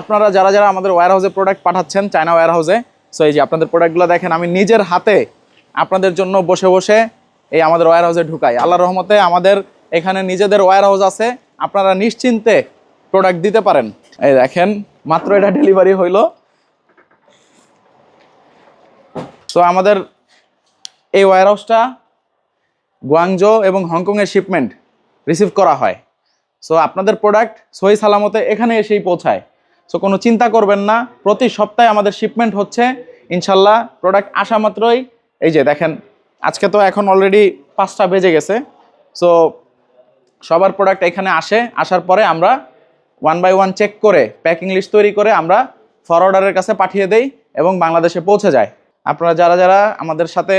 আপনারা যারা যারা আমাদের ওয়্যার হাউসে প্রোডাক্ট পাঠাচ্ছেন, চায়না ওয়্যার হাউসে, সো এই যে আপনাদের প্রোডাক্টগুলো দেখেন আমি নিজের হাতে আপনাদের জন্য বসে বসে এই আমাদের ওয়্যার হাউসে ঢুকাই। আল্লাহর রহমতে আমাদের এখানে নিজেদের ওয়্যার হাউস আছে, আপনারা নিশ্চিন্তে প্রোডাক্ট দিতে পারেন। এই দেখেন মাত্র এটা ডেলিভারি হইলো। সো আমাদের এই ওয়্যার হাউসটা গুয়াংজো এবং হংকংয়ের শিপমেন্ট রিসিভ করা হয়। সো আপনাদের প্রোডাক্ট সহি সালামতে এখানে এসেই পৌঁছায়। সো কোনো চিন্তা করবেন না, প্রতি সপ্তাহে আমাদের শিপমেন্ট হচ্ছে ইনশাল্লাহ। প্রোডাক্ট আসা মাত্রই এই যে দেখেন, আজকে তো এখন অলরেডি 5টা বেজে গেছে। সো সবার প্রোডাক্ট এখানে আসে, আসার পরে আমরা 1 বাই 1 চেক করে প্যাকিং লিস্ট তৈরি করে আমরা ফরওয়ার্ডারের কাছে পাঠিয়ে দেই এবং বাংলাদেশে পৌঁছে যায়। আপনারা যারা যারা আমাদের সাথে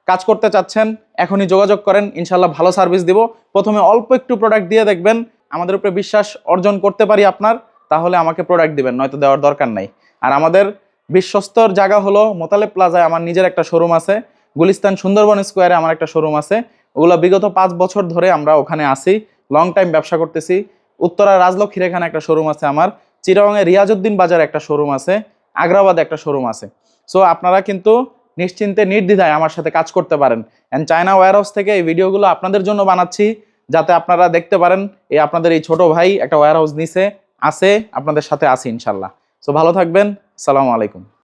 কাজ করতে চাচ্ছেন এখনই যোগাযোগ করেন, ইনশাল্লাহ ভালো সার্ভিস দিব। প্রথমে অল্প একটু প্রোডাক্ট দিয়ে দেখবেন, আমাদের উপরে বিশ্বাস অর্জন করতে পারি আপনার, তাহলে আমাকে প্রোডাক্ট দিবেন, নয়তো দেওয়ার দরকার নাই। আর আমাদের বিশ্বস্তর জায়গা হলো মোতালেব প্লাজায় আমার নিজের একটা শোরুম আছে, গুলিস্তান সুন্দরবন স্কোয়ারে আমার একটা শোরুম আছে। ওগুলো বিগত 5 বছর ধরে আমরা ওখানে আসি, লং টাইম ব্যবসা করতেছি। উত্তরা রাজলক্ষ্মীর এখানে একটা শোরুম আছে আমার, চিটাগংয়ে রিয়াজউদ্দিন বাজারে একটা শোরুম আছে, আগ্রাবাদে একটা শোরুম আছে। সো আপনারা কিন্তু নিশ্চিন্তে নির্দ্বিধায় আমার সাথে কাজ করতে পারেন। অ্যান্ড চায়না ওয়্যার হাউস থেকে এই ভিডিওগুলো আপনাদের জন্য বানাচ্ছি, যাতে আপনারা দেখতে পারেন এই আপনাদের এই ছোট ভাই একটা ওয়্যার হাউস নিছে, আছে, আপনাদের সাথে আছি ইনশাল্লাহ। সো ভালো থাকবেন, আসসালামু আলাইকুম।